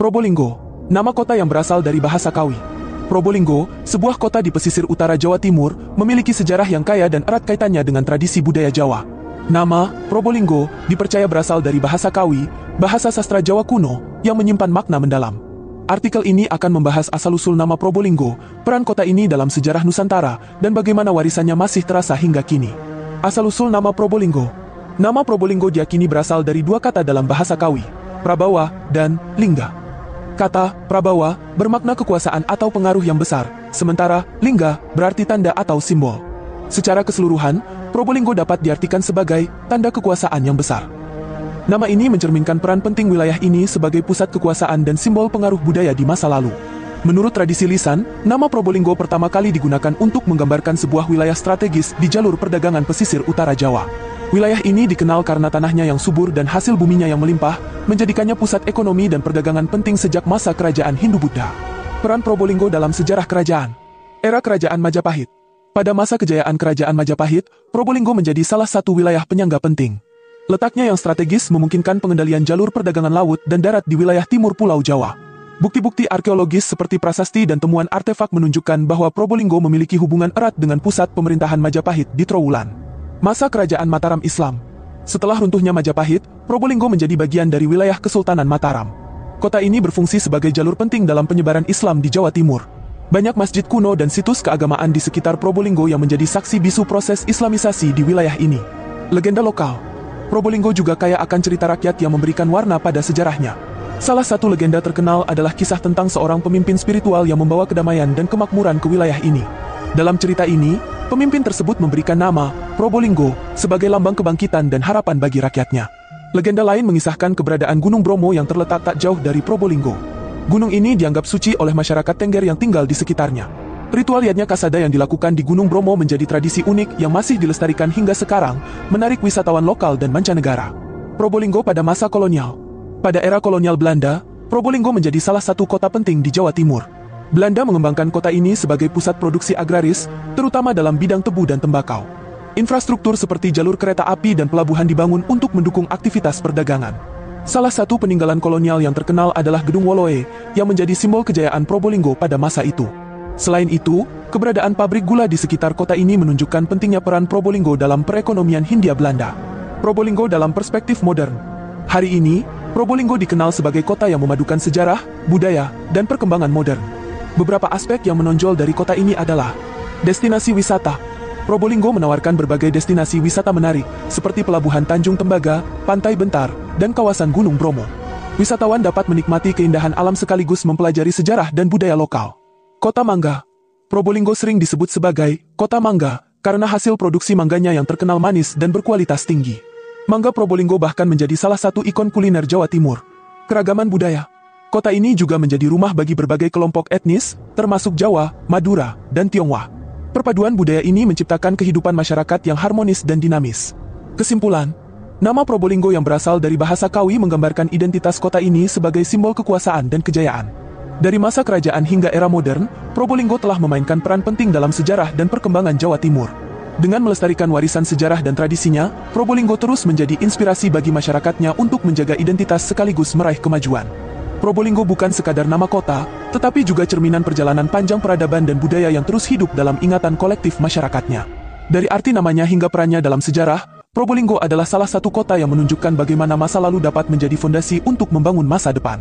Probolinggo, nama kota yang berasal dari bahasa Kawi. Probolinggo, sebuah kota di pesisir utara Jawa Timur, memiliki sejarah yang kaya dan erat kaitannya dengan tradisi budaya Jawa. Nama Probolinggo dipercaya berasal dari bahasa Kawi, bahasa sastra Jawa kuno, yang menyimpan makna mendalam. Artikel ini akan membahas asal-usul nama Probolinggo, peran kota ini dalam sejarah Nusantara, dan bagaimana warisannya masih terasa hingga kini. Asal-usul nama Probolinggo. Nama Probolinggo diyakini berasal dari dua kata dalam bahasa Kawi, Prabawa dan Lingga. Kata Prabawa bermakna kekuasaan atau pengaruh yang besar, sementara Lingga berarti tanda atau simbol. Secara keseluruhan, Probolinggo dapat diartikan sebagai tanda kekuasaan yang besar. Nama ini mencerminkan peran penting wilayah ini sebagai pusat kekuasaan dan simbol pengaruh budaya di masa lalu. Menurut tradisi lisan, nama Probolinggo pertama kali digunakan untuk menggambarkan sebuah wilayah strategis di jalur perdagangan pesisir utara Jawa. Wilayah ini dikenal karena tanahnya yang subur dan hasil buminya yang melimpah, menjadikannya pusat ekonomi dan perdagangan penting sejak masa kerajaan Hindu-Buddha. Peran Probolinggo dalam sejarah kerajaan. Era Kerajaan Majapahit. Pada masa kejayaan Kerajaan Majapahit, Probolinggo menjadi salah satu wilayah penyangga penting. Letaknya yang strategis memungkinkan pengendalian jalur perdagangan laut dan darat di wilayah timur Pulau Jawa. Bukti-bukti arkeologis seperti prasasti dan temuan artefak menunjukkan bahwa Probolinggo memiliki hubungan erat dengan pusat pemerintahan Majapahit di Trowulan. Masa Kerajaan Mataram Islam. Setelah runtuhnya Majapahit, Probolinggo menjadi bagian dari wilayah Kesultanan Mataram. Kota ini berfungsi sebagai jalur penting dalam penyebaran Islam di Jawa Timur. Banyak masjid kuno dan situs keagamaan di sekitar Probolinggo yang menjadi saksi bisu proses Islamisasi di wilayah ini. Legenda lokal. Probolinggo juga kaya akan cerita rakyat yang memberikan warna pada sejarahnya. Salah satu legenda terkenal adalah kisah tentang seorang pemimpin spiritual yang membawa kedamaian dan kemakmuran ke wilayah ini. Dalam cerita ini, pemimpin tersebut memberikan nama Probolinggo sebagai lambang kebangkitan dan harapan bagi rakyatnya. Legenda lain mengisahkan keberadaan Gunung Bromo yang terletak tak jauh dari Probolinggo. Gunung ini dianggap suci oleh masyarakat Tengger yang tinggal di sekitarnya. Ritual yatnya kasada yang dilakukan di Gunung Bromo menjadi tradisi unik yang masih dilestarikan hingga sekarang, menarik wisatawan lokal dan mancanegara. Probolinggo pada masa kolonial. Pada era kolonial Belanda, Probolinggo menjadi salah satu kota penting di Jawa Timur. Belanda mengembangkan kota ini sebagai pusat produksi agraris, terutama dalam bidang tebu dan tembakau. Infrastruktur seperti jalur kereta api dan pelabuhan dibangun untuk mendukung aktivitas perdagangan. Salah satu peninggalan kolonial yang terkenal adalah Gedung Woloe, yang menjadi simbol kejayaan Probolinggo pada masa itu. Selain itu, keberadaan pabrik gula di sekitar kota ini menunjukkan pentingnya peran Probolinggo dalam perekonomian Hindia Belanda. Probolinggo dalam perspektif modern. Hari ini, Probolinggo dikenal sebagai kota yang memadukan sejarah, budaya, dan perkembangan modern. Beberapa aspek yang menonjol dari kota ini adalah destinasi wisata. Probolinggo menawarkan berbagai destinasi wisata menarik, seperti Pelabuhan Tanjung Tembaga, Pantai Bentar, dan kawasan Gunung Bromo. Wisatawan dapat menikmati keindahan alam sekaligus mempelajari sejarah dan budaya lokal. Kota Mangga. Probolinggo sering disebut sebagai Kota Mangga, karena hasil produksi mangganya yang terkenal manis dan berkualitas tinggi. Mangga Probolinggo bahkan menjadi salah satu ikon kuliner Jawa Timur. Keragaman budaya. Kota ini juga menjadi rumah bagi berbagai kelompok etnis, termasuk Jawa, Madura, dan Tionghoa. Perpaduan budaya ini menciptakan kehidupan masyarakat yang harmonis dan dinamis. Kesimpulan, nama Probolinggo yang berasal dari bahasa Kawi menggambarkan identitas kota ini sebagai simbol kekuasaan dan kejayaan. Dari masa kerajaan hingga era modern, Probolinggo telah memainkan peran penting dalam sejarah dan perkembangan Jawa Timur. Dengan melestarikan warisan sejarah dan tradisinya, Probolinggo terus menjadi inspirasi bagi masyarakatnya untuk menjaga identitas sekaligus meraih kemajuan. Probolinggo bukan sekadar nama kota, tetapi juga cerminan perjalanan panjang peradaban dan budaya yang terus hidup dalam ingatan kolektif masyarakatnya. Dari arti namanya hingga perannya dalam sejarah, Probolinggo adalah salah satu kota yang menunjukkan bagaimana masa lalu dapat menjadi fondasi untuk membangun masa depan.